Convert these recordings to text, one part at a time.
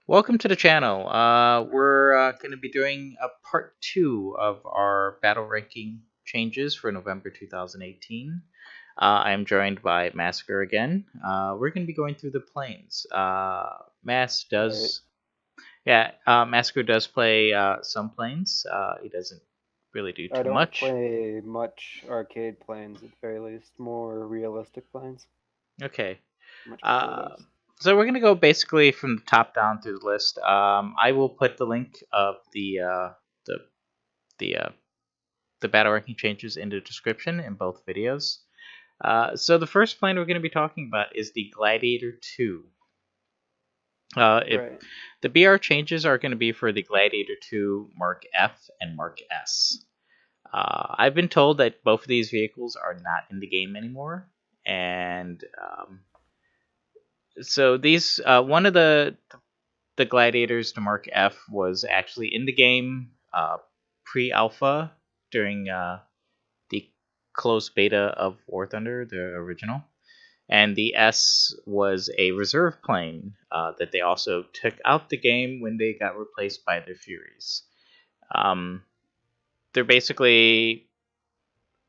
Welcome to the channel. We're going to be doing a part two of our battle ranking changes for November 2018. I'm joined by Massacre again. We're going to be going through the planes. Right. Massacre does play some planes. He doesn't really do I too don't much. play much arcade planes at the very least. More realistic planes. Okay. Much prefer Uh, those. so we're going to go basically from the top down through the list. I will put the link of the the uh, the battle ranking changes in the description in both videos. So the first plane we're going to be talking about is the Gladiator 2. If Right. the BR changes are going to be for the Gladiator 2 Mark F and Mark S. I've been told that both of these vehicles are not in the game anymore, and so these one of the Gladiators to Mark F was actually in the game pre-alpha during the closed beta of War Thunder, the original. And the S was a reserve plane that they also took out the game when they got replaced by the Furies. Um, they're basically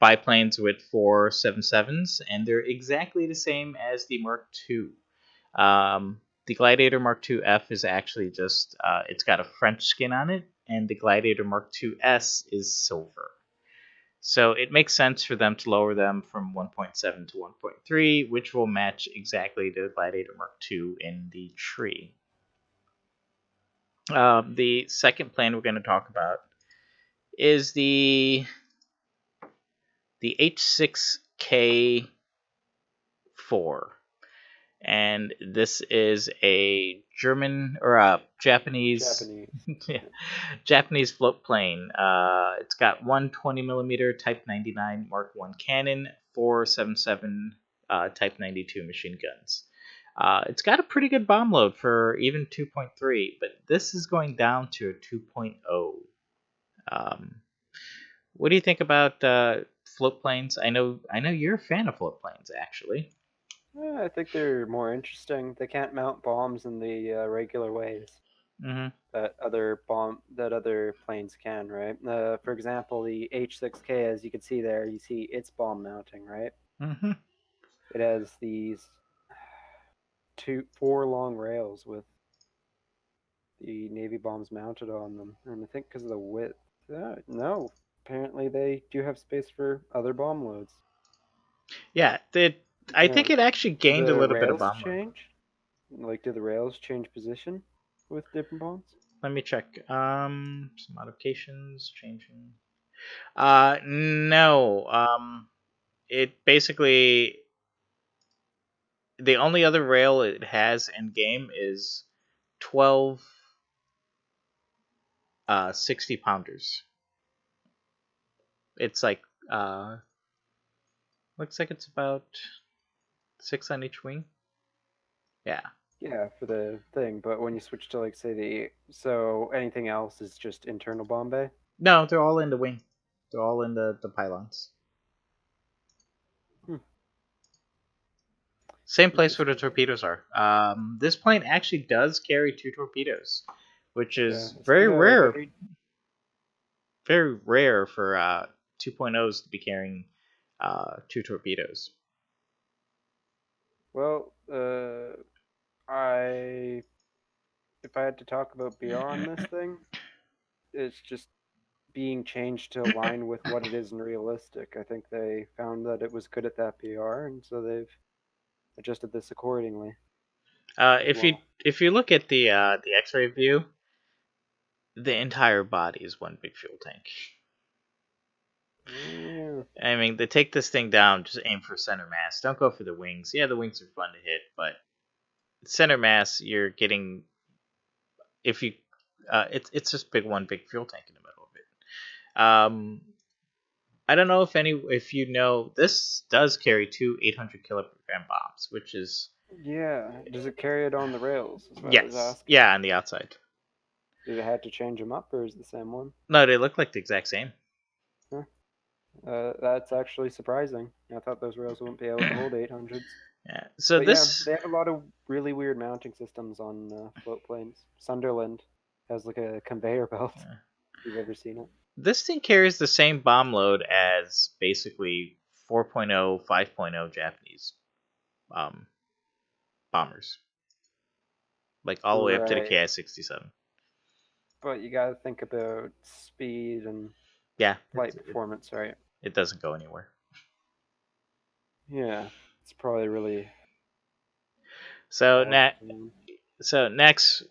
biplanes with four 7.7s, and they're exactly the same as the Mark II. The Gladiator Mark II F is actually just, it's got a French skin on it, and the Gladiator Mark II S is silver. So it makes sense for them to lower them from 1.7 to 1.3, which will match exactly the Gladiator Mark II in the tree. The second plane we're going to talk about is the H6K4. And this is a German or a Japanese Japanese. yeah, Japanese float plane. It's got one 20 millimeter Type 99 Mark One cannon, four 7.7 Type 92 machine guns. It's got a pretty good bomb load for even 2.3, but this is going down to a 2.0. Um, what do you think about float planes? I know you're a fan of float planes, actually. I think they're more interesting. They can't mount bombs in the regular ways Hmm. that other planes can, right? For example, the H6K, as you can see there, you see its bomb mounting, right? Hmm. It has these four long rails with the Navy bombs mounted on them. And I think because of the width, no, apparently they do have space for other bomb loads. Yeah, I think Now, it actually do gained a the little bit of rails bomb load. change? Like, do the rails change position with different bombs? Let me check. Some modifications changing. No. It basically the only other rail it has in game is 12 60 pounders. It's like looks like it's about six on each wing. Yeah. Yeah, for the thing, but when you switch to, like, say, so anything else is just internal bomb bay? No, they're all in the wing. They're all in the pylons. Hmm, Same place where the interesting. torpedoes are. This plane actually does carry two torpedoes, which Yeah, is it's very, very rare for 2.0s to be carrying two torpedoes. well, I, if I had to talk about beyond this thing, it's just being changed to align with what it is in realistic. I think they found that it was good at that PR, and so they've adjusted this accordingly as If you well. if you look at the X-ray view, the entire body is one big fuel tank. Yeah, I mean, they take this thing down, just aim for center mass. Don't go for the wings. Yeah, the wings are fun to hit, but center mass, you're getting if you it's just big fuel tank in the middle of it. I don't know if you know this does carry two 800 kilogram bombs, which is yeah. Does it carry it on the rails? Is what I was yes, asking. yeah, on the outside. Did it have to change them up, or is it the same one? No, they look like the exact same. Huh. That's actually surprising. I thought those rails wouldn't be able to hold 800s. Yeah. So But yeah, this they have a lot of really weird mounting systems on float planes. Sunderland has like a conveyor belt. If you've ever seen it. this thing carries the same bomb load as basically 4.0, 5.0 Japanese um, bombers, like all the way up to the Right. Ki-67. But you gotta think about speed and Yeah, flight performance, right? it doesn't go anywhere. Yeah. It's probably really So bad na- for them. so next,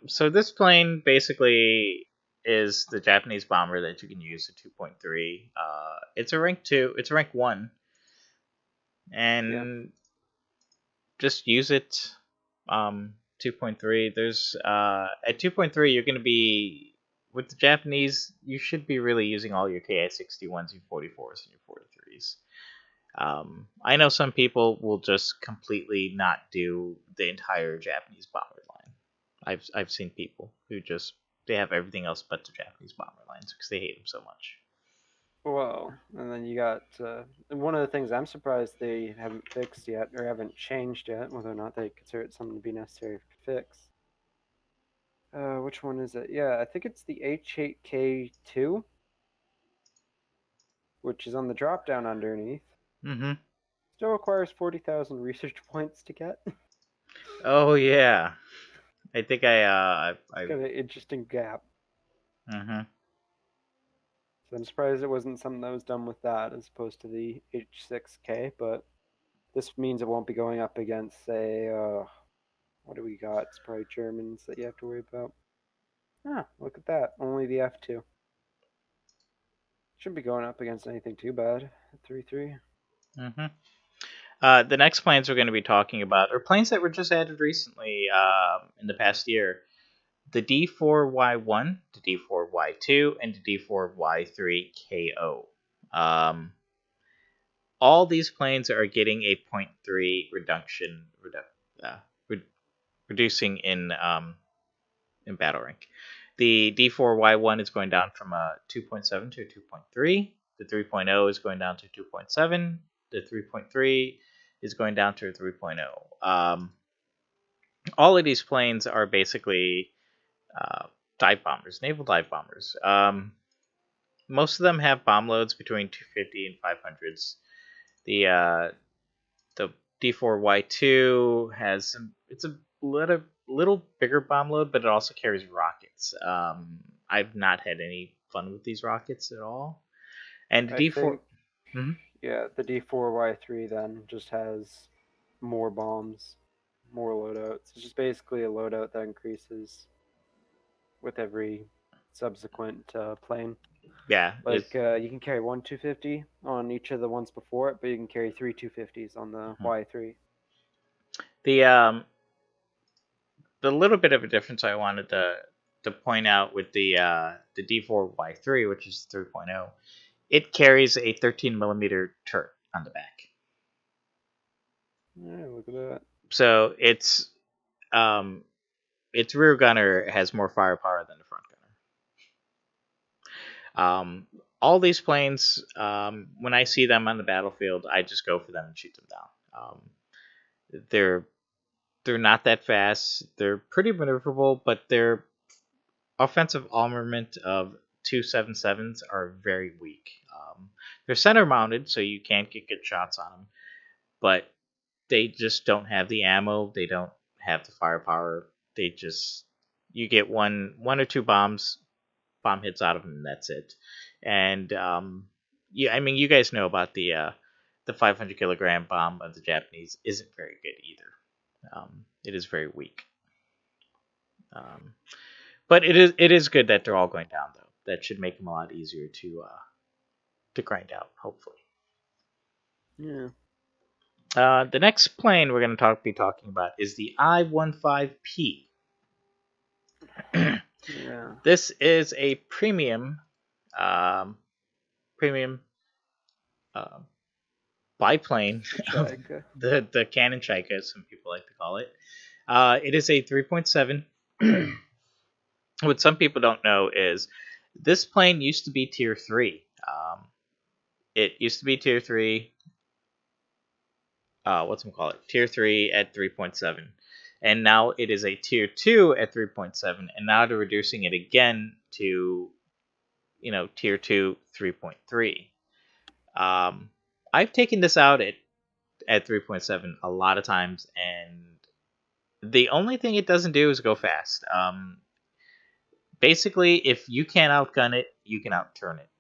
so this plane basically is the Japanese bomber that you can use at 2.3. It's a rank 2. It's a rank 1, Yeah. and just use it. 2.3. There's at 2.3 you're going to be with the Japanese. You should be really using all your Ki-61s, your 44s, and your 43s. I know some people will just completely not do the entire Japanese bomber line. I've seen people who just they have everything else but the Japanese bomber lines because they hate them so much. Well, and then you got one of the things I'm surprised they haven't fixed yet or haven't changed yet, whether or not they consider it something to be necessary to fix. Which one is it? Yeah, I think it's the H8K2, which is on the drop down underneath. Mm-hmm. Still requires 40,000 research points to get. Oh yeah, I think It's got an interesting gap. Mm-hmm. So I'm surprised it wasn't something that was done with that as opposed to the H6K, but this means it won't be going up against, say, what do we got? It's probably Germans that you have to worry about. Ah, look at that. Only the F2. Shouldn't be going up against anything too bad. 3-3. Mm-hmm. The next planes we're going to be talking about are planes that were just added recently in the past year. The D4Y1, the D4Y2, and the D4Y3KO. All these planes are getting a 0.3 uh, re- reducing in battle rank. The D4Y1 is going down from a 2.7 to a 2.3. The 3.0 is going down to 2.7. The 3.3 is going down to a 3.0. All of these planes are basically dive bombers, naval dive bombers. Most of them have bomb loads between 250 and 500s. The D4Y2 has it's a little bigger bomb load, but it also carries rockets. I've not had any fun with these rockets at all. And the I D4, think, mhm. yeah, the D4Y3 then just has more bombs, more loadouts. It's just basically a loadout that increases with every subsequent plane. Yeah, Like you can carry one 250 on each of the ones before it, but you can carry three 250s on the Y3. the the little bit of a difference I wanted to point out with the D4Y3, which is 3.0, it carries a 13 millimeter turret on the back. Yeah, look at that. So um, its rear gunner has more firepower than the front gunner. All these planes, when I see them on the battlefield, I just go for them and shoot them down. They're they're not that fast. They're pretty maneuverable, but their offensive armament of 277s are very weak. They're center mounted, so you can't get good shots on them, but they just don't have the ammo. They don't have the firepower. They just you get one or two bomb hits out of them, and that's it. And yeah, I mean, you guys know about the 500 kilogram bomb of the Japanese isn't very good either. It is very weak. Um, but it is good that they're all going down though. That should make them a lot easier to grind out, hopefully. Yeah. The next plane we're going to be talking about is the I-15P. Yeah. This is a premium uh, biplane The of Chaika. the Canon Chaika, as some people like to call it. It is a 3.7. What some people don't know is this plane used to be tier 3. It used to be tier 3. tier 3 at 3.7, and now it is a tier 2 at 3.7, and now they're reducing it again to tier 2 3.3. I've taken this out at 3.7 a lot of times, and the only thing it doesn't do is go fast. Basically, if you can't outgun it, you can outturn it.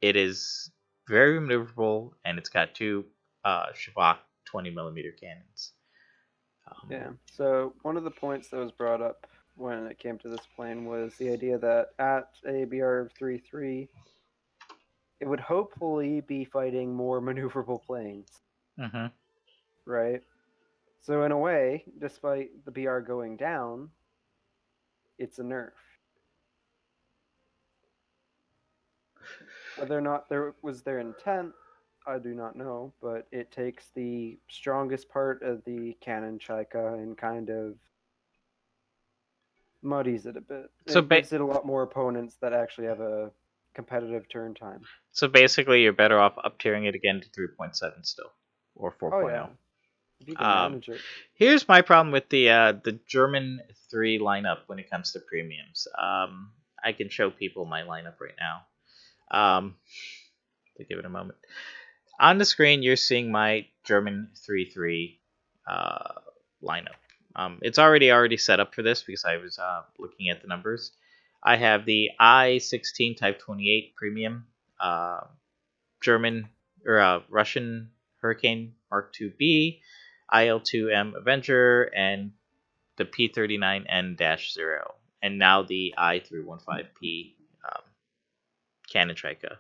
It is very maneuverable, and it's got two Shavak 20mm cannons. Yeah. So one of the points that was brought up when it came to this plane was the idea that at a BR of 3.3, it would hopefully be fighting more maneuverable planes, Mm-hmm. right? So in a way, despite the BR going down, it's a nerf. Whether or not there was their intent, I do not know, but it takes the strongest part of the cannon Chaika and kind of muddies it a bit. So It gives it a lot more opponents that actually have a competitive turn time. so basically, you're better off up tiering it again to 3.7 still, or Oh yeah, 4.0. if you can Um, manage it. Here's my problem with the German 3 lineup when it comes to premiums. I can show people my lineup right now. To give it a moment. On the screen, you're seeing my German 3-3 lineup. It's already set up for this because I was looking at the numbers. I have the I-16 Type 28 premium, German or Russian Hurricane Mark II-B, IL-2M Avenger, and the P-39N-0, and now the I-315P Cannon Trika.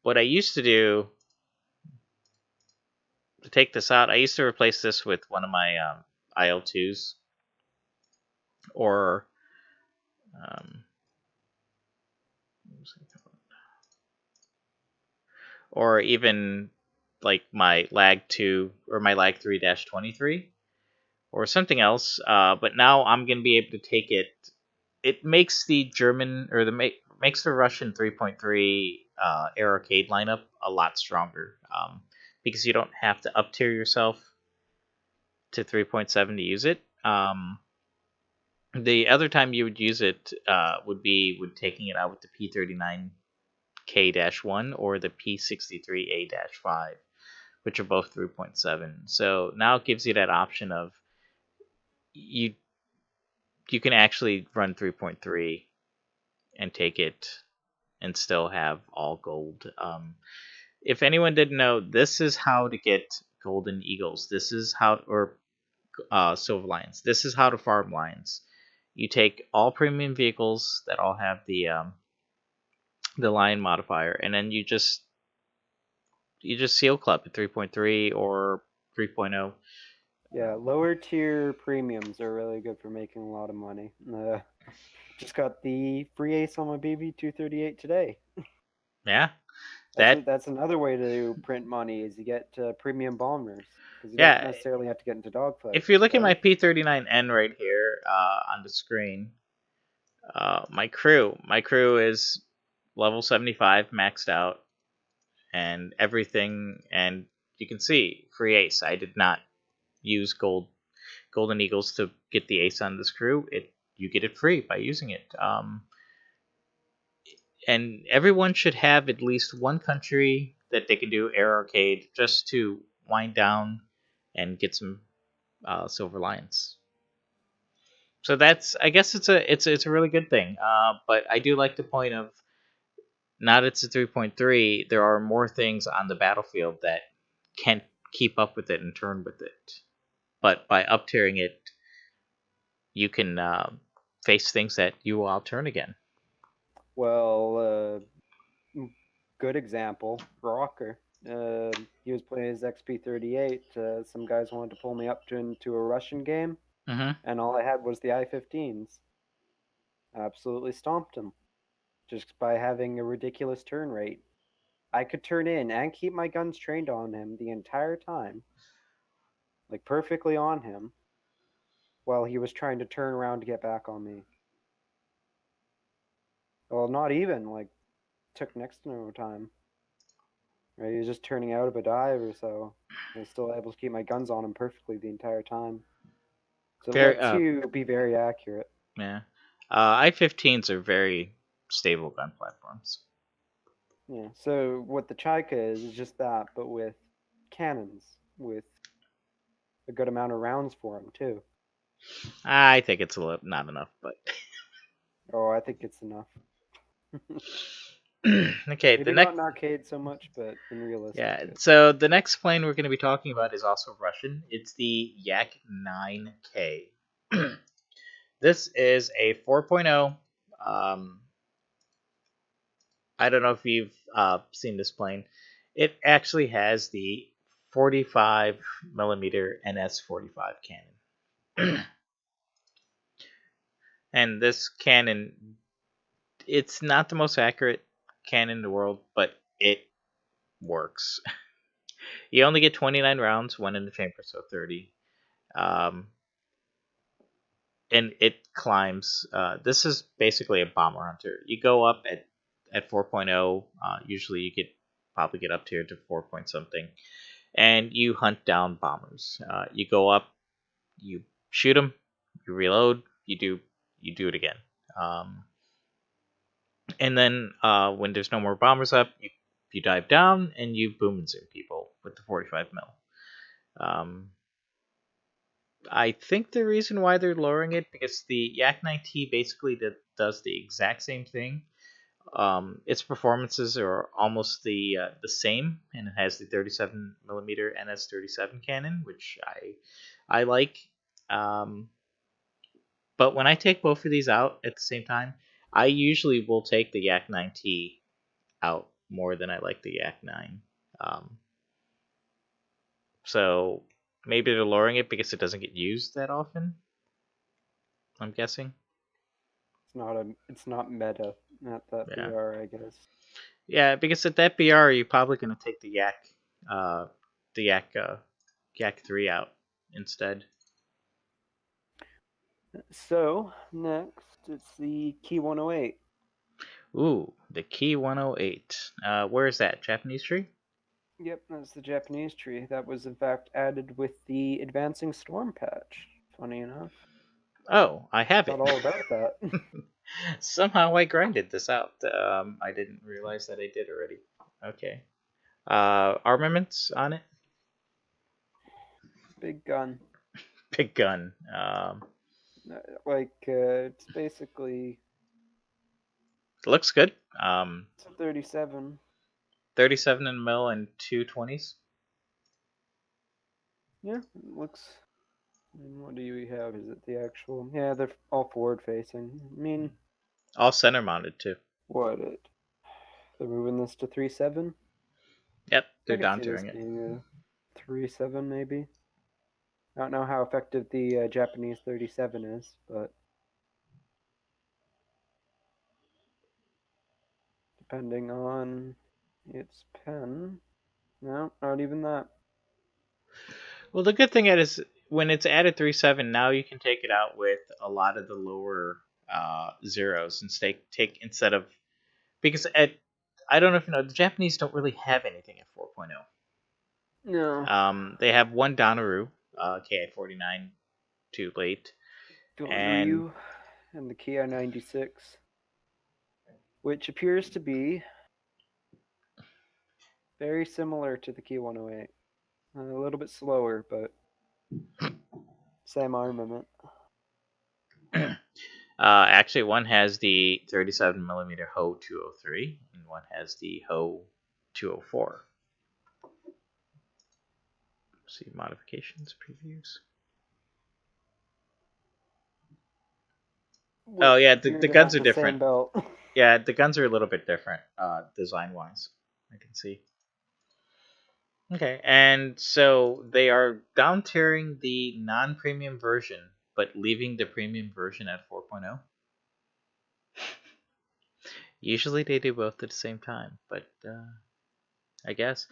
What I used to do to take this out, I used to replace this with one of my IL-2s, or um, or even like my Lag 2 or my Lag 3-23 or something else. But now I'm gonna be able to take it. It makes the German or makes the Russian 3.3 Air Arcade lineup a lot stronger, because you don't have to up tier yourself to 3.7 to use it. The other time you would use it would be with taking it out with the P39K-1 or the P63A-5, which are both 3.7. So now it gives you that option of you can actually run 3.3 and take it and still have all gold. If anyone didn't know, this is how to get golden eagles. This is how, or silver lions. This is how to farm lions. You take all premium vehicles that all have the lion modifier, and then you just seal club at 3.3 or 3.0. Yeah, lower tier premiums are really good for making a lot of money. Just got the free ace on my BB238 today. Yeah, That's that that's another way to print money is you get premium bombers because you don't yeah. necessarily have to get into dogfights, If you look at my right? P39N right here on the screen, my crew is level 75 maxed out, and everything, and you can see free ace. I did not use golden eagles to get the ace on this crew. You get it free by using it. And everyone should have at least one country that they can do air arcade just to wind down and get some silver lions. So that's, I guess it's a really good thing. But I do like the point of, now that it's a 3.3, there are more things on the battlefield that can't keep up with it and turn with it. But by up tiering it, you can face things that you will outturn again. Well, good example, Rocker. He was playing his XP38. Some guys wanted to pull me up into a Russian game, Mm-hmm. and all I had was the I-15s. Absolutely stomped him just by having a ridiculous turn rate. I could turn in and keep my guns trained on him the entire time, like perfectly on him, while he was trying to turn around to get back on me. Well, not even, like, took next to no time. Right, he was just turning out of a dive or so. I was still able to keep my guns on him perfectly the entire time. So it Very lets you be very accurate. yeah. I-15s are very stable gun platforms. Yeah. So what the Chaika is just that, but with cannons, with a good amount of rounds for them too. I think it's a little not enough, but Oh, I think it's enough. okay. The Maybe not next, in arcade so much, but in realistic. yeah. So the next plane we're going to be talking about is also Russian. It's the Yak 9K. This is a 4.0. I don't know if you've seen this plane. It actually has the 45 millimeter NS-45 cannon, and this cannon, it's not the most accurate cannon in the world, but it works. You only get 29 rounds, one in the chamber, so 30. Um, and it climbs. This is basically a bomber hunter. You go up at 4.0. Usually, you get probably get up here to 4 point something, and you hunt down bombers. You go up, you shoot them, you reload, you do it again. Um, and then when there's no more bombers up, you dive down and you boom and zoom people with the 45 mil. Um, I think the reason why they're lowering it because the Yak 9T basically does the exact same thing. Its performances are almost the same, and it has the 37 millimeter NS-37 cannon, which I like. Um, but when I take both of these out at the same time, I usually will take the Yak 9T out more than I like the Yak 9. Um, so maybe they're lowering it because it doesn't get used that often. I'm guessing. It's not meta at that Yeah. BR, I guess. Yeah, because at that BR, you're probably going to take uh, the Yak 3 out instead. So next, it's the Key 108. Ooh, the Key 108. Where is that? Japanese tree? Yep, that's the Japanese tree. That was in fact added with the Advancing Storm patch. Funny enough, Oh, I have forgot it. all about that. Somehow I grinded this out. I didn't realize that I did already. Okay. Armaments on it? Big gun. Big gun. It's basically Looks good. it's a 37. 37 in mil and 220s. Yeah, it looks. What do we have? Is it the actual? Yeah, they're all forward facing. I mean, All center mounted too. what it? They're moving this to 3.7. Yep, I they're could down see this tiering it. being a 3.7 maybe. I don't know how effective the Japanese 37 is, but depending on its pen, no, not even that. Well, the good thing is when it's added 3.7, now you can take it out with a lot of the lower zeros and take instead of because at I don't know if you know the Japanese don't really have anything at 4.0. No, They have one Donaru, Ki-49 too late, and Ryu and the Kia 96, which appears to be very similar to the Kia 108. A little bit slower, but same armament. actually one has the 37 millimeter Ho 203 and one has the Ho 204. See modifications previews. Oh Which yeah, appear the to guns have are the same different. belt. Yeah, the guns are a little bit different, design wise. I can see. Okay, and so they are down tiering the non premium version, but leaving the premium version at 4.0. Usually they do both at the same time, but I guess.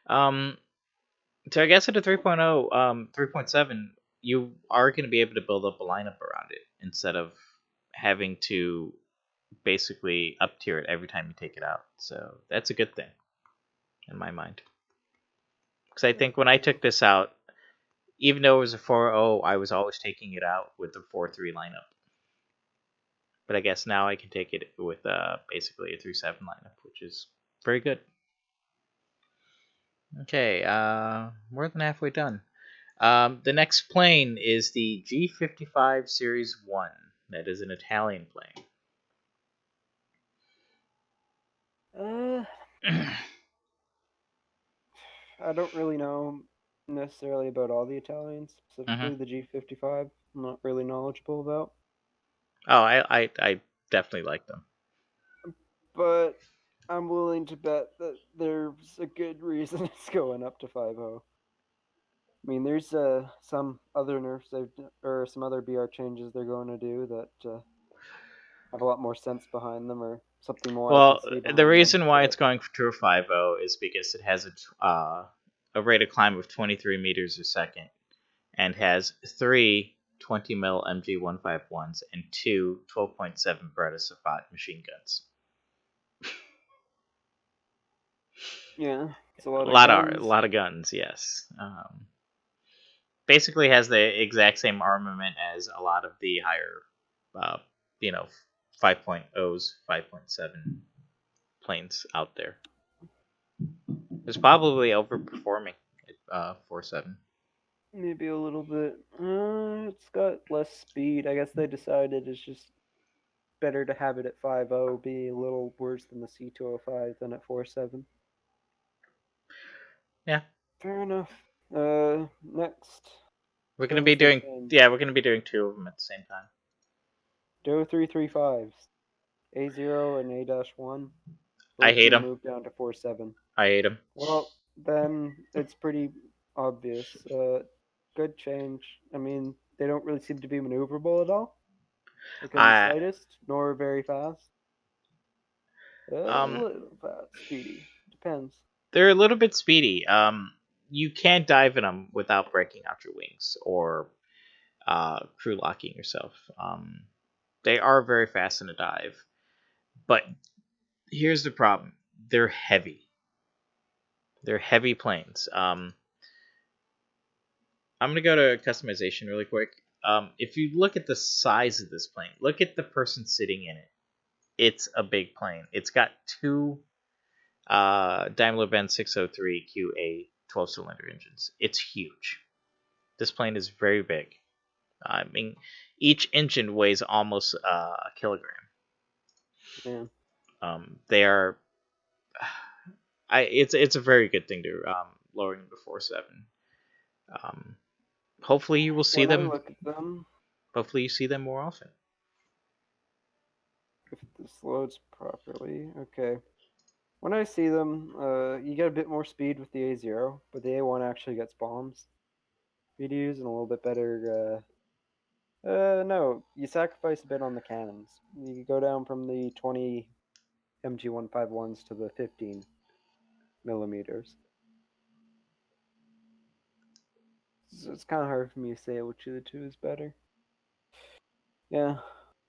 Um, so I guess at a 3.0, 3.7, you are going to be able to build up a lineup around it instead of having to basically up tier it every time you take it out. So that's a good thing. in my mind. Because I think when I took this out, even though it was a 4.0, I was always taking it out with the 4.3 lineup. But I guess now I can take it with basically a 3.7 lineup, which is very good. Okay, more than halfway done. The next plane is the G55 Series 1. That is an Italian plane. I don't really know necessarily about all the Italians, specifically Mm-hmm. the G55. I'm not really knowledgeable about. Oh, I definitely like them. But I'm willing to bet that there's a good reason it's going up to 5.0. I mean, there's some other nerfs or some other BR changes they're going to do that have a lot more sense behind them, or something more I can Well, see the behind them. reason why But it's going to a 5.0 is because it has a rate of climb of 23 meters a second and has three 20 mil MG151s and two 12.7 Beretta Safat machine guns. yeah, it's a lot A of lot guns. guns, yes. Basically has the exact same armament as a lot of the higher, uh, you know, 5.0s, 5.7 planes out there. It's probably overperforming 4.7. Maybe a little bit. It's got less speed. I guess they decided it's just better to have it at 5.0, be a little worse than the C205 than at 4.7. Yeah, Fair enough. Next, we're gonna Doe be doing 310. we're gonna be doing two of them at the same time. Doe 335s. A0 and A-1 I both hate being them. moved down to 4.7. I hate them. Well, then it's pretty obvious. Good change. I mean, they don't really seem to be maneuverable at all. Like in the I slightest, nor very fast. A um little fast, speedy. Depends. they're a little bit speedy. You can't dive in them without breaking out your wings or crew locking yourself. They are very fast in a dive, but here's the problem: they're heavy. They're heavy planes. I'm gonna go to customization really quick. If you look at the size of this plane, look at the person sitting in it. It's a big plane. It's got two Daimler-Benz 603 QA 12-cylinder engines. It's huge. This plane is very big. I mean, each engine weighs almost a kilogram. Yeah. They are. It's a very good thing to lowering them to 4.7. Um, hopefully you will see When I them. look at them, Hopefully you see them more often. if this loads properly, okay. When I see them, you get a bit more speed with the A0, but the A1 actually gets bombs. VDUs and a little bit better. No, you sacrifice a bit on the cannons. You go down from the 20 MG151s to the 15 millimeters. So it's kind of hard for me to say which of the two is better. Yeah,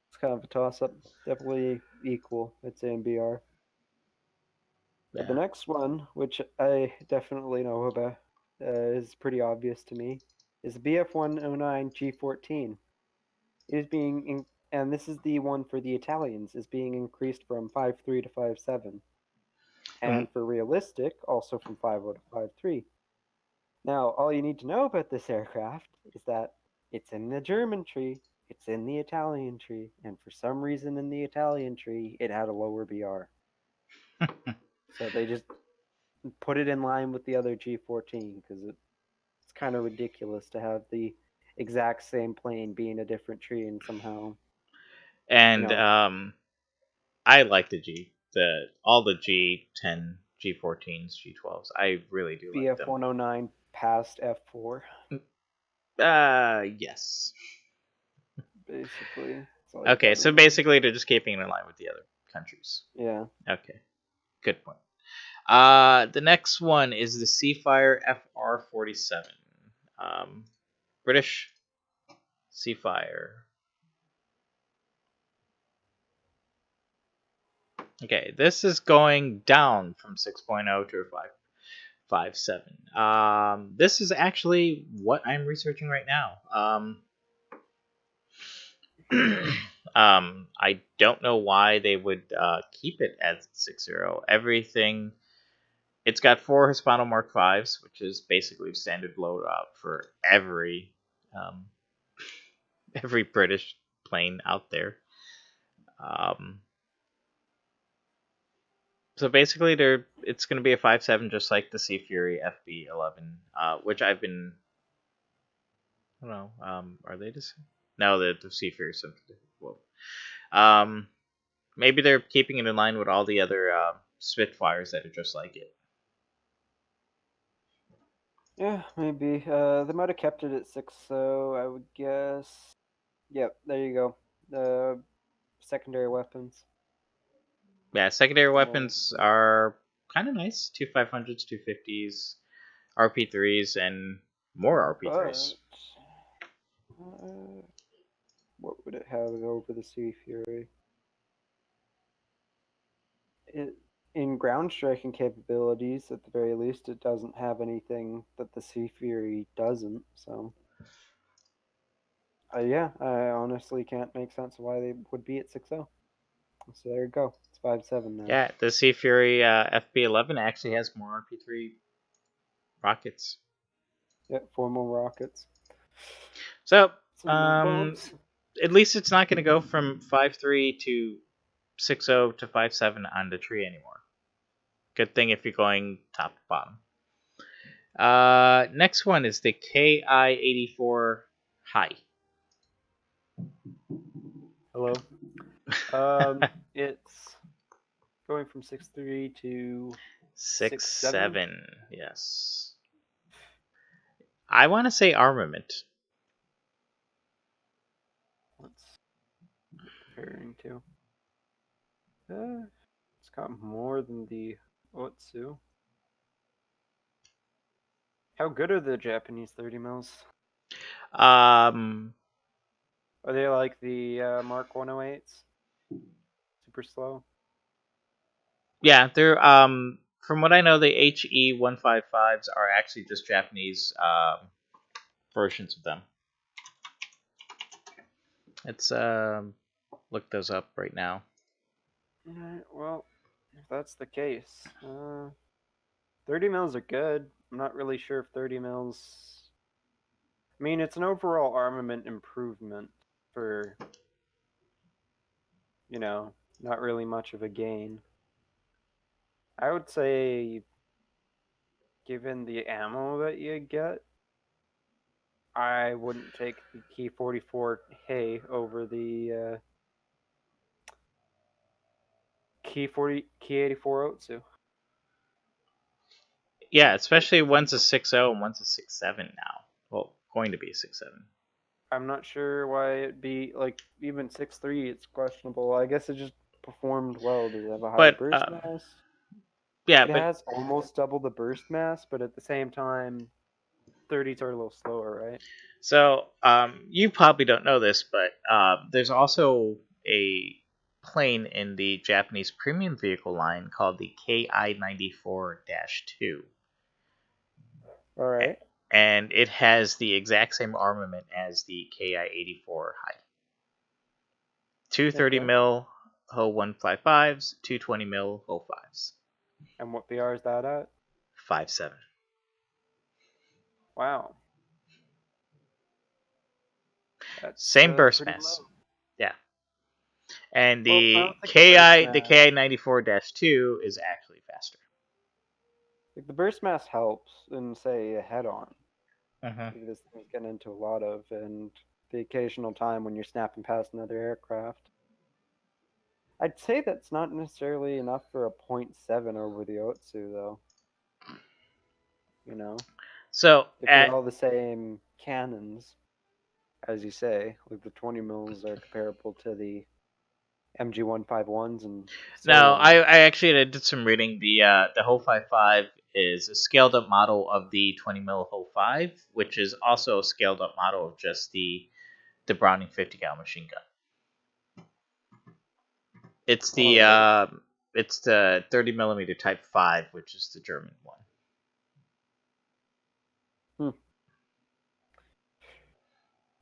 it's kind of a toss up. Definitely equal, I'd say, in BR. But the Yeah. next one, which I definitely know about, is pretty obvious to me, is the BF109 G14. It is and this is the one for the Italians, is being increased from 5.3 to 5.7. Um, And for realistic, also from 5.0 to 5.3. Now, all you need to know about this aircraft is that it's in the German tree, it's in the Italian tree, and for some reason in the Italian tree, it had a lower BR. So they just put it in line with the other G14 because it's kind of ridiculous to have the exact same plane be in a different tree and somehow, you and know, I like the all the G10, G14s, G12s. I really do like them. BF109 past F4, Yes. basically. That's all you Okay, gotta so remember. basically they're just keeping it in line with the other countries. Yeah. Okay, good point. The next one is the Seafire FR47. Um, British Seafire. Okay, this is going down from 6.0 to a 5. 5.7. This is actually what I'm researching right now. I don't know why they would keep it at 6.0. Everything. It's got 4 Hispano Mark Fives, which is basically standard loadout for um, every British plane out there. So basically, it's going to be a 5.7, just like the Sea Fury FB11, which I've been. I don't know. Are they just? No, the Sea Fury is something. Well, maybe they're keeping it in line with all the other Spitfires that are just like it. Yeah, maybe. They might have kept it at 6.0, I would guess. Yep, there you go. The secondary weapons. Yeah, secondary Well, weapons are kind of nice. 2 500s, 250s, RP3s, and more RP3s. But what would it have over the Sea Fury? In ground striking capabilities, at the very least, it doesn't have anything that the Sea Fury doesn't. So, yeah, I honestly can't make sense of why they would be at 6.0. So there you go. It's 5.7 now. Yeah, the Sea Fury FB11 actually has more RP3 rockets. Yep, 4 more rockets. So, Some more bombs. at least it's not going to go from 5.3 to 6.0 to 5.7 on the tree anymore. Good thing if you're going top to bottom. Next one is the KI-84 High. Hello. It's going from 6.3 to 6.7. Yes. I want to say armament. What's it comparing to? It's got more than the Otsu. How good are the Japanese 30 mils? Um, Are they like the Mark 108s? Super slow? yeah, they're from what I know, the HE-155s are actually just Japanese versions of them. Let's look those up right now. Alright, well, if that's the case, 30 mils are good. I'm not really sure if 30 mils. I mean, it's an overall armament improvement for, not really much of a gain. I would say, given the ammo that you get, I wouldn't take the Key 44 Hay over the Key 84 Otsu. Yeah, especially one's a 6.0 and one's a 6.7 now. Well, going to be a 6.7. I'm not sure why it'd be like even 6.3. It's questionable. I guess it just performed well. Does it have a higher But burst mass? yeah, It but has almost double the burst mass, but at the same time, 30s are a little slower, right? so you probably don't know this, but there's also a plane in the Japanese premium vehicle line called the KI-94-2. All right. And it has the exact same armament as the KI-84 High. Two 30 Okay. mil Ho 155s, two 20 mil Ho 5s. And what BR is that at? 5.7. Wow. That's Same burst pretty mass. low. Yeah. And Well, I the don't think the burst the mass. KI-94-2 is actually faster. Like the burst mass helps in say a head-on. Mm-hmm. This thing's getting into a lot of, and the occasional time when you're snapping past another aircraft. I'd say that's not necessarily enough for a 0.7 over the Otsu, though. You know, So if they're all the same cannons, as you say, like the 20 mils are comparable to the MG151s and so now on. I actually did some reading. The Ho 55 is a scaled up model of the 20 mil Ho 5, which is also a scaled up model of just the Browning 50 cal machine gun. It's the Alright. it's the 30 millimeter Type 5, which is the German one.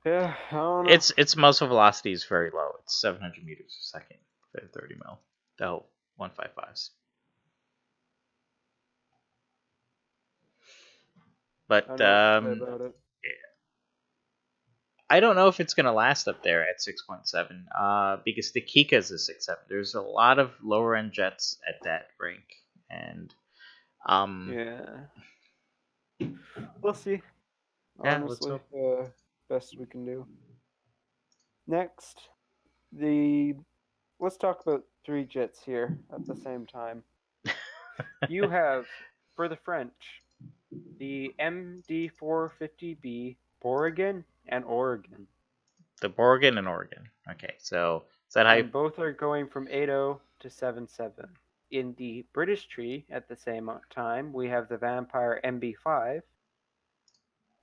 Yeah, I don't know. Its muzzle velocity is very low. It's 700 meters per second for 30 mil. The 155s. I don't But know what to say about it. I don't know if it's gonna last up there at 6.7. Because the Kika's is 6.7. There's a lot of lower end jets at that rank, and Yeah, we'll see. yeah, let's Honestly, hope. best we can do. Next, the let's talk about three jets here at the same time. You have, for the French, the MD450B Borigan and Oregon, The Borgen and Oregon. Okay, so is that how you... and both are going from 80 to 77. In the British tree, at the same time, we have the Vampire MB5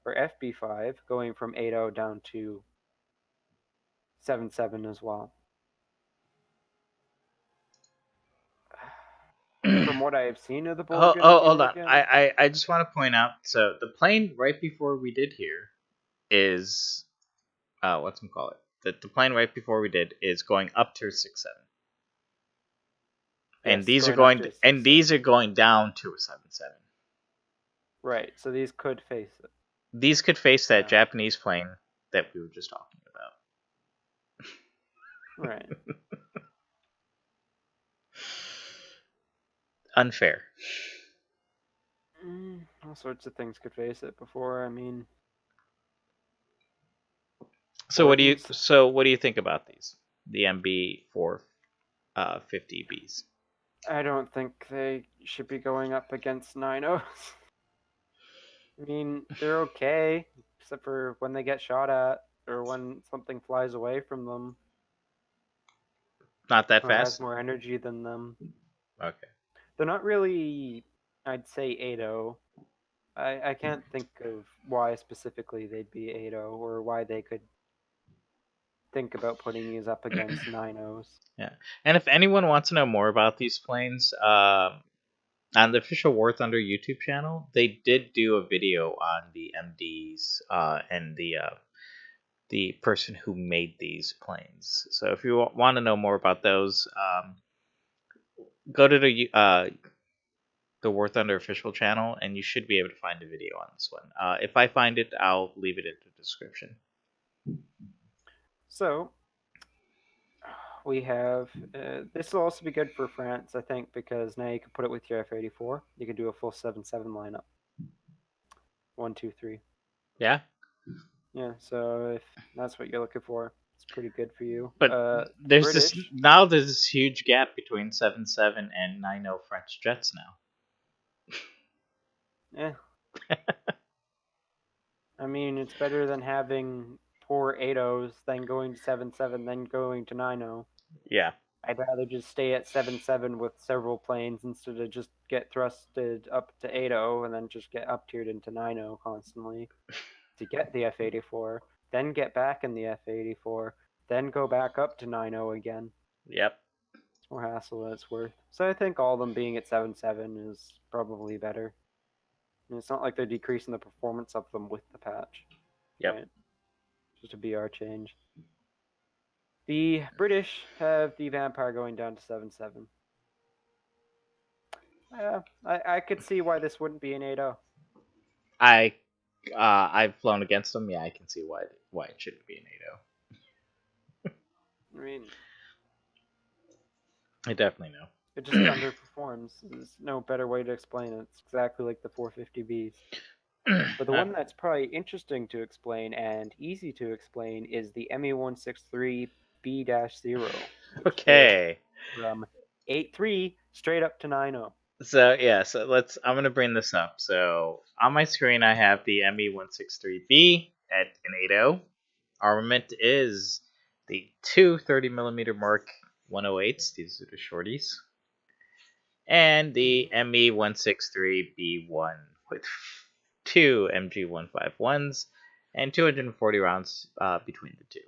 or FB5 going from 80 down to 77 as well. From what I have seen of the Borgen and the Hold on. Oregon, I just want to point out. So the plane right before we did here is what's we call it? The plane right before we did is going up to 6.7, and yes, these are going up to a and 6.7. these are going down to a 7.7. Right, so these could face it. These could face that Yeah. Japanese plane that we were just talking about. Right. Unfair. All sorts of things could face it before. I mean, So Orton's. what do you think about these? The MB 450Bs. I don't think they should be going up against 9.0s. I mean, they're okay, except for when they get shot at or when something flies away from them Not that or has fast. more energy than them. Okay. They're not really, I'd say, 8.0. I can't think of why specifically they'd be 8.0 or why they could think about putting these up against 9.0s. Yeah. And if anyone wants to know more about these planes, on the official War Thunder YouTube channel, they did do a video on the MDs and the person who made these planes. So if you want to know more about those, go to the War Thunder official channel, and you should be able to find a video on this one. If I find it, I'll leave it in the description. So we have this will also be good for France, I think, because now you can put it with your F-84. You can do a full 7.7 lineup. 1, 2, 3. Yeah, Yeah, so if that's what you're looking for, it's pretty good for you. but there's British, there's this huge gap between 7.7 and 9.0 French jets now. I mean, it's better than having poor 8.0s, then going to 7.7, then going to 9.0. Yeah. I'd rather just stay at 7.7 with several planes instead of just get thrusted up to 8.0 and then just get up tiered into 9.0 constantly to get the F-84, then get back in the F-84, then go back up to 9.0 again. Yep. It's more hassle than it's worth. So I think all of them being at 7.7 is probably better. And it's not like they're decreasing the performance of them with the patch. Yep. Right? Just a BR change. The British have the Vampire going down to 7.7. I could see why this wouldn't be an 8.0. I've flown against them. Yeah, I can see why it shouldn't be an 8.0. I mean, I definitely know. it just underperforms. There's no better way to explain it. It's exactly like the 450Bs. But the one that's probably interesting to explain and easy to explain is the ME163B-0. Okay. From 8.3 straight up to 9.0. So yeah, I'm gonna bring this up. So on my screen I have the ME163B at an 8.0. Armament is the two 30mm Mark 108s. These are the shorties. And the ME163B1 with two MG151s and 240 rounds between the two.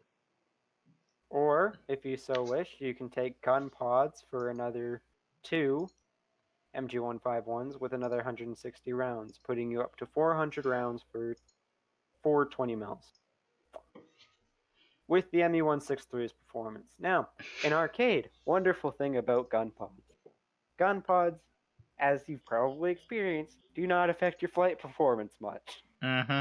Or, if you so wish, you can take gun pods for another 2 MG151s with another 160 rounds, putting you up to 400 rounds for 420 mils. With the ME163's performance. Now, in arcade, wonderful thing about gun pods. Gun pods, as you've probably experienced, do not affect your flight performance much. Mm-hmm.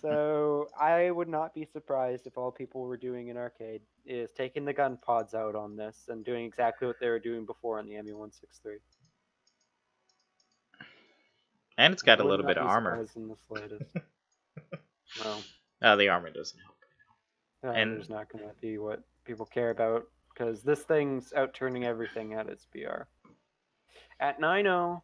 So I would not be surprised if all people were doing in arcade is taking the gun pods out on this and doing exactly what they were doing before on the ME163. And it's I got a would little bit not of be armor. surprised in the slightest. Well, The armor doesn't help. the And armor's not going to be what people care about because this thing's outturning everything at its BR. At 9.0,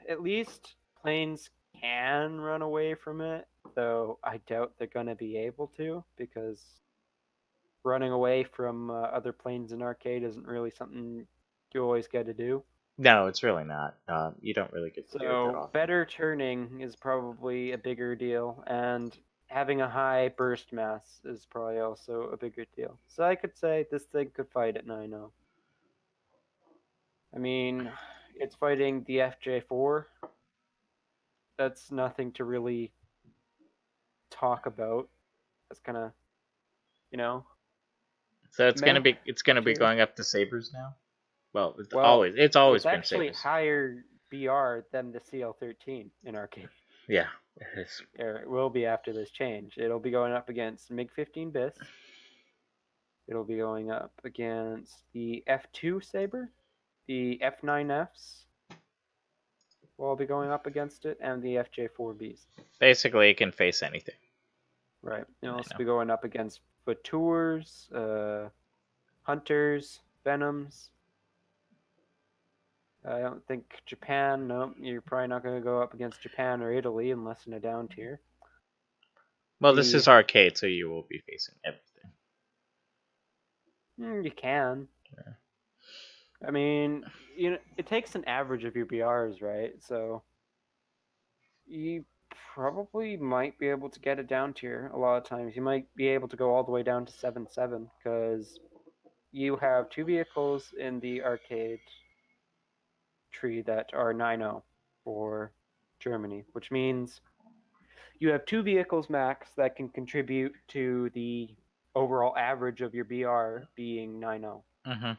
at least planes can run away from it, though I doubt they're going to be able to because running away from other planes in arcade isn't really something you always get to do. no, it's really not. You don't really get to do it that So often. better turning is probably a bigger deal, and having a high burst mass is probably also a bigger deal. So I could say this thing could fight at 9.0. I mean, it's fighting the FJ4. That's nothing to really talk about. That's kind of, you know, So it's meh gonna be tier. going up to sabers now. Well, Well, it's always it's been actually sabers. higher BR than the CL13 in arcade. Yeah, it is. Or it will be after this change. It'll be going up against MiG-15 BIS. It'll be going up against the F2 Saber, the F9Fs will all be going up against it, and the FJ4Bs. Basically, it can face anything. Right. It'll I also know. be going up against Vautours, Hunters, Venoms. I don't think Japan, no, you're probably not going to go up against Japan or Italy unless in a down tier. Well, this is arcade, so you will be facing everything. You can. Yeah. I mean, it takes an average of your BRs, right? So you probably might be able to get it down tier a lot of times. You might be able to go all the way down to 7.7 because you have two vehicles in the arcade tree that are 9.0 for Germany, which means you have two vehicles max that can contribute to the overall average of your BR being 9.0. Mm-hmm.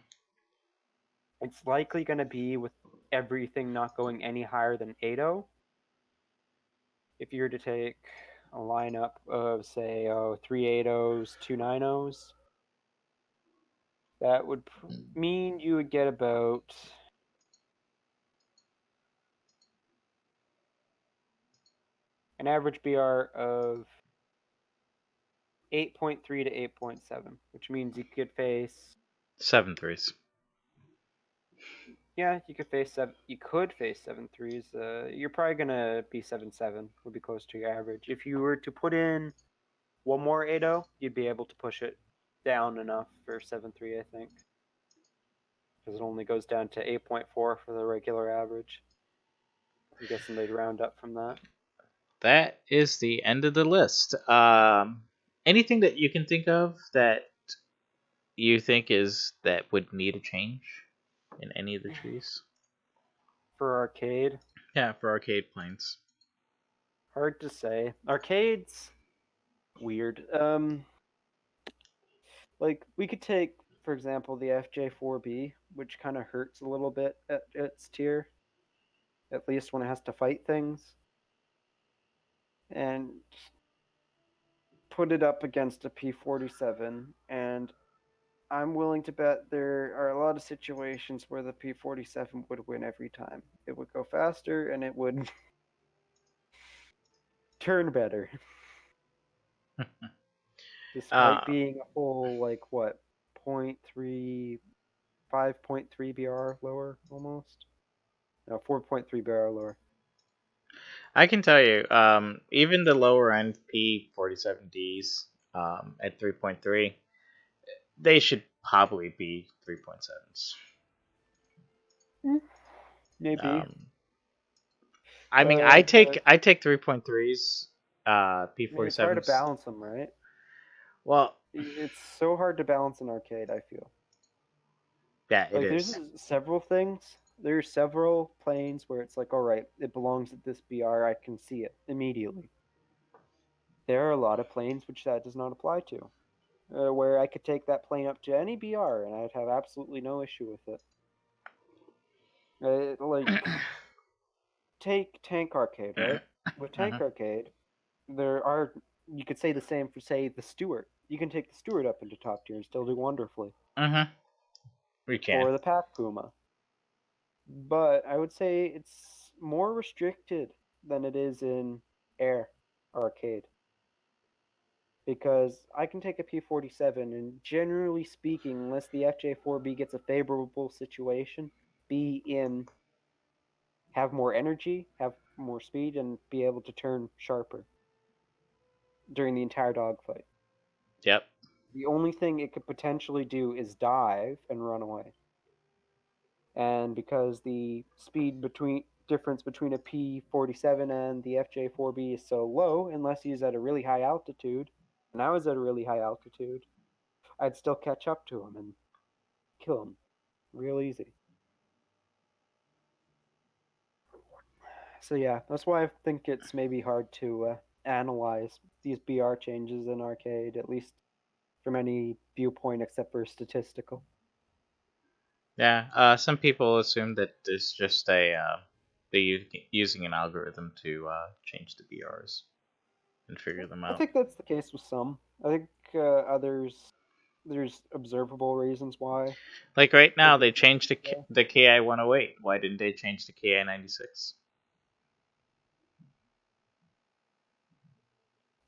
It's likely going to be with everything not going any higher than 8.0. If you were to take a lineup of, say, 3.8.0s, 2.9.0s, that would mean you would get about an average BR of 8.3 to 8.7, which means you could face 7.3s. Yeah, you could face seven. You could face 7.3s. You're probably gonna be 7.7. Would be close to your average. If you were to put in one more 8.0, you'd be able to push it down enough for 7.3, I think, because it only goes down to 8.4 for the regular average. I'm guessing they'd round up from that. That is the end of the list. Anything that you can think of that you think is that would need a change in any of the trees? For arcade, Yeah, for arcade planes. hard to say. Arcades, weird. Like we could take, for example, the FJ4B, which kind of hurts a little bit at its tier, at least when it has to fight things, and put it up against a P47, and I'm willing to bet there are a lot of situations where the P47 would win every time. It would go faster and it would turn better. Despite uh, being a full, like, what, 0.3, 5.3 BR lower almost? No, 4.3 BR lower. I can tell you, even the lower end P47Ds at 3.3, they should probably be 3.7s. Maybe. Um, I mean, But I take 3.3s, I mean, it's hard to P47s. balance them, right? Well, It's so hard to balance an arcade, I feel. yeah, it Like, is. there's several things There are several planes where it's like, all right, it belongs at this BR. I can see it immediately. There are a lot of planes which that does not apply to, where I could take that plane up to any BR and I'd have absolutely no issue with it. Like, take Tank Arcade, right? With Tank Mhm. Arcade, there are, you could say the same for, say, the Stuart. You can take the Stuart up into top tier and still do wonderfully. Mhm. We can. Or the Pac Puma. But I would say it's more restricted than it is in Air Arcade. Because I can take a P-47 and generally speaking, unless the FJ4B gets a favorable situation, be in, have more energy, have more speed, and be able to turn sharper during the entire dogfight. Yep. The only thing it could potentially do is dive and run away. And because the speed difference between a P-47 and the FJ4B is so low, unless he's at a really high altitude, and I was at a really high altitude, I'd still catch up to him and kill him real easy. So yeah, that's why I think it's maybe hard to analyze these BR changes in arcade, at least from any viewpoint except for statistical. Yeah. Some people assume that it's just they using an algorithm to change the BRs and figure them I out. think that's the case with some. I think others, there's observable reasons why. Like right They now, do they things changed this way. the KI 108. Why didn't they change the KI 96?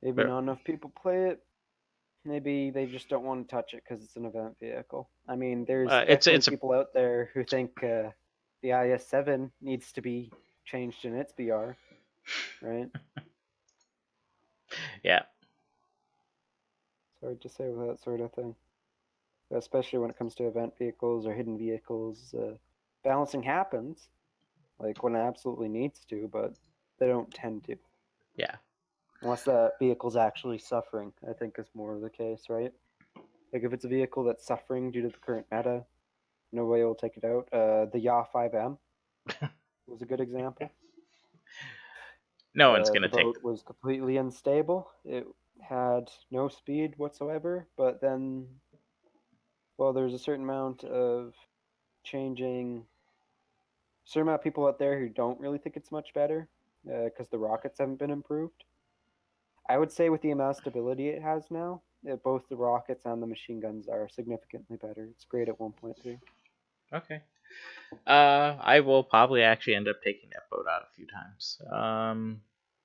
Maybe But not enough people play it. Maybe they just don't want to touch it because it's an event vehicle. I mean, there's definitely it's a people out there who think the IS-7 needs to be changed in its BR, right? yeah. It's hard to say with that sort of thing, especially when it comes to event vehicles or hidden vehicles. Balancing happens, like when it absolutely needs to, but they don't tend to. Yeah. Unless that vehicle's actually suffering, I think is more of the case, right? Like if it's a vehicle that's suffering due to the current meta, no way will take it out. The Yaw 5M was a good example. No one's The gonna take boat them. was completely unstable. It had no speed whatsoever, but then, well, there's a certain amount of changing. Certain amount of people out there who don't really think it's much better because the rockets haven't been improved. I would say with the amount of stability it has now, both the rockets and the machine guns are significantly better. It's great at 1.3. Okay. I will probably actually end up taking that boat out a few times.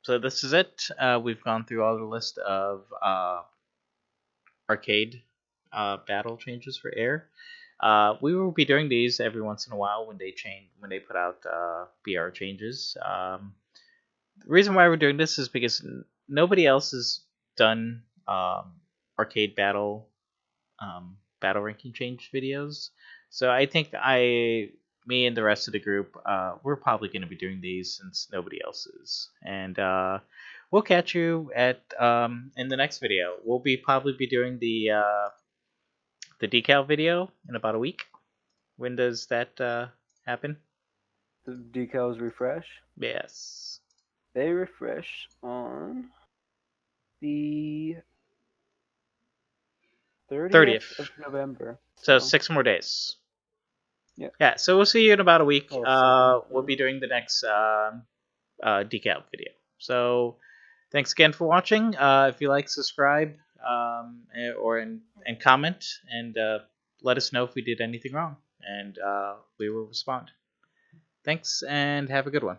So this is it. We've gone through all the list of arcade battle changes for air. We will be doing these every once in a while when they put out BR changes. The reason why we're doing this is because nobody else has done arcade battle ranking change videos. So I think me and the rest of the group, we're probably going to be doing these since nobody else is. And we'll catch you at in the next video. We'll be probably be doing the decal video in about a week. When does that happen? The decals refresh. Yes, They refresh on the 30th 30th. of November. So So, 6 more days. yeah. Yeah, so we'll see you in about a week. Oh, 7. We'll be doing the next decal video. So thanks again for watching. If you like, subscribe and comment and let us know if we did anything wrong, and we will respond. Thanks and have a good one.